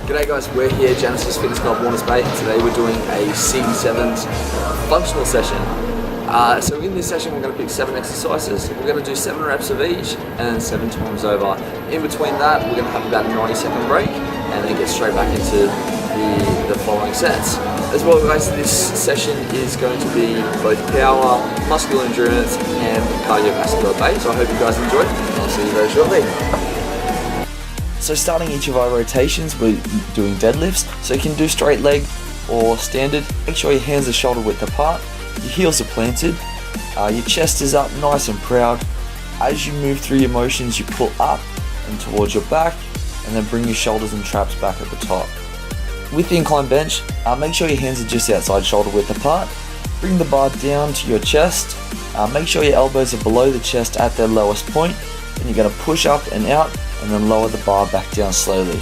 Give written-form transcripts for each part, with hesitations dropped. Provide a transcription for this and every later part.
G'day guys, we're here, Genesis Fitness Club, Warners Bay. Today we're doing a Seedy 7s functional session. So in this session we're going to pick 7 exercises. We're going to do 7 reps of each and 7 times over. In between that we're going to have about a 90-second break and then get straight back into the following sets. As well guys, this session is going to be both power, muscular endurance and cardiovascular based. So I hope you guys enjoy it and I'll see you very shortly. So starting each of our rotations, we're doing deadlifts. So you can do straight leg or standard. Make sure your hands are shoulder width apart, your heels are planted, your chest is up nice and proud. As you move through your motions, you pull up and towards your back, and then bring your shoulders and traps back at the top. With the incline bench, make sure your hands are just outside shoulder width apart. Bring the bar down to your chest. Make sure your elbows are below the chest at their lowest point. Then you're going to push up and out, and then lower the bar back down slowly.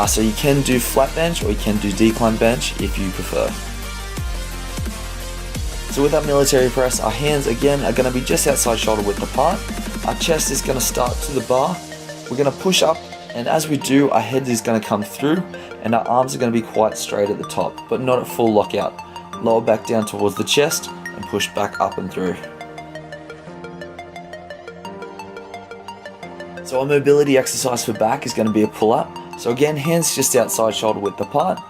So you can do flat bench or you can do decline bench if you prefer. So with our military press, our hands again are going to be just outside shoulder width apart. Our chest is going to start to the bar. We're going to push up, and as we do, our head is going to come through and our arms are going to be quite straight at the top, but not at full lockout. Lower back down towards the chest and push back up and through. So our mobility exercise for back is going to be a pull-up. So again, hands just outside shoulder width apart.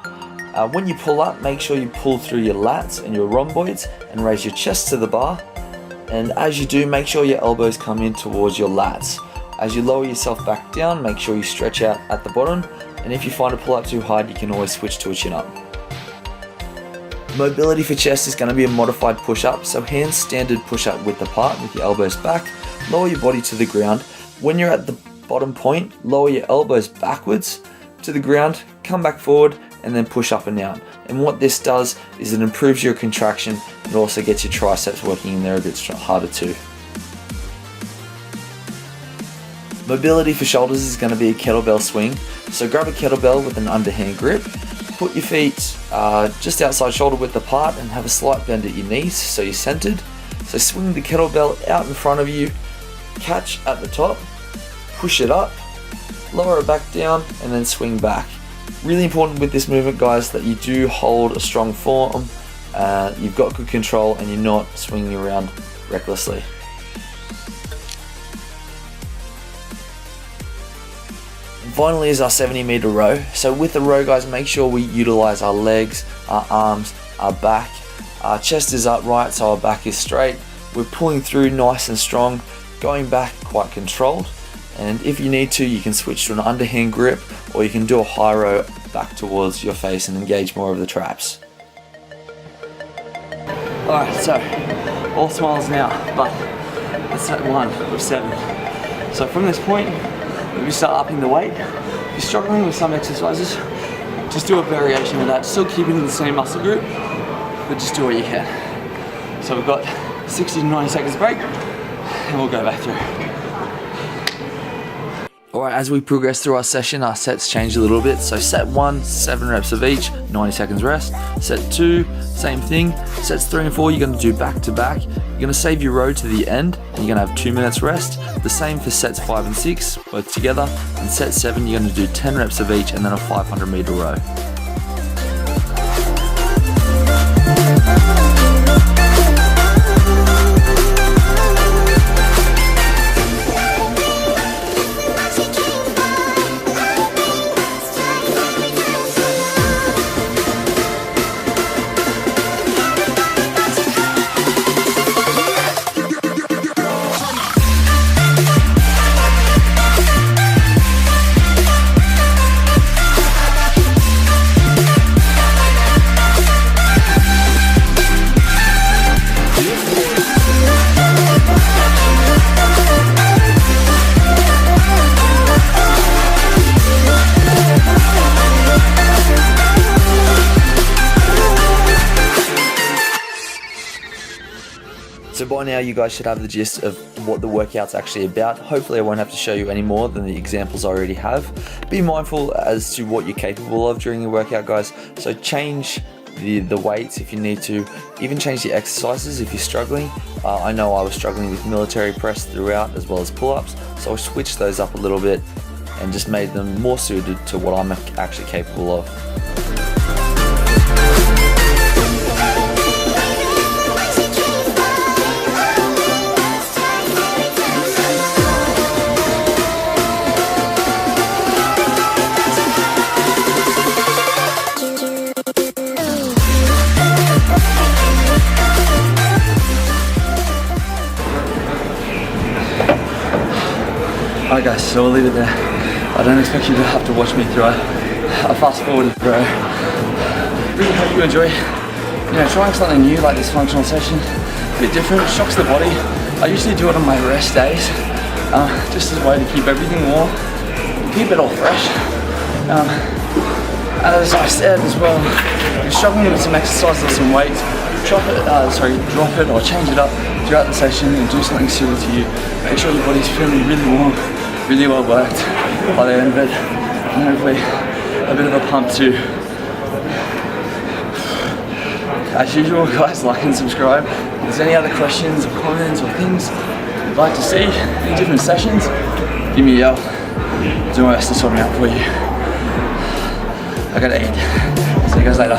When you pull up, make sure you pull through your lats and your rhomboids and raise your chest to the bar. And as you do, make sure your elbows come in towards your lats. As you lower yourself back down, make sure you stretch out at the bottom. And if you find a pull-up too hard, you can always switch to a chin-up. Mobility for chest is going to be a modified push-up. So hands standard push-up width apart with your elbows back. Lower your body to the ground. When you're at the bottom point, lower your elbows backwards to the ground, come back forward, and then push up and down. And what this does is it improves your contraction and also gets your triceps working in there a bit harder too. Mobility for shoulders is going to be a kettlebell swing. So grab a kettlebell with an underhand grip, put your feet just outside shoulder width apart and have a slight bend at your knees so you're centered. So swing the kettlebell out in front of you, catch at the top, push it up, lower it back down, and then swing back. Really important with this movement, guys, that you do hold a strong form, you've got good control, and you're not swinging around recklessly. And finally is our 70-meter row. So with the row, guys, make sure we utilize our legs, our arms, our back. Our chest is upright, so our back is straight. We're pulling through nice and strong, going back quite controlled, and if you need to, you can switch to an underhand grip or you can do a high row back towards your face and engage more of the traps. Alright, so all smiles now, but that's set 1 of 7. So from this point, we start upping the weight. If you're struggling with some exercises, just do a variation of that, still keeping the same muscle group, but just do what you can. So we've got 60 to 90 seconds break, and we'll go back through. Alright, as we progress through our session, our sets change a little bit. So set 1, 7 reps of each, 90 seconds rest. Set 2, same thing. Sets 3 and 4, you're going to do back to back. You're going to save your row to the end, and you're going to have 2 minutes rest. The same for sets 5 and 6, both together. And set 7, you're going to do 10 reps of each, and then a 500-meter row. So by now you guys should have the gist of what the workout's actually about. Hopefully I won't have to show you any more than the examples I already have. Be mindful as to what you're capable of during your workout, guys. So change the weights if you need to, even change the exercises if you're struggling. I know I was struggling with military press throughout as well as pull-ups, so I switched those up a little bit. and just made them more suited to what I'm actually capable of. Alright guys, so we'll leave it there. I don't expect you to have to watch me through a fast forward bro. Really hope you enjoy, trying something new like this functional session. A bit different, shocks the body. I usually do it on my rest days, just as a way to keep everything warm, keep it all fresh. As I said as well, if you're struggling with some exercises or some weights, drop it or change it up throughout the session and do something suited to you. Make sure your body's feeling really warm, really well worked by the end of it, and hopefully a bit of a pump too. As usual guys, like and subscribe. If there's any other questions or comments or things you'd like to see in different sessions, give me a yell. I'll do my best to sort them out for you. I gotta eat. See you guys later.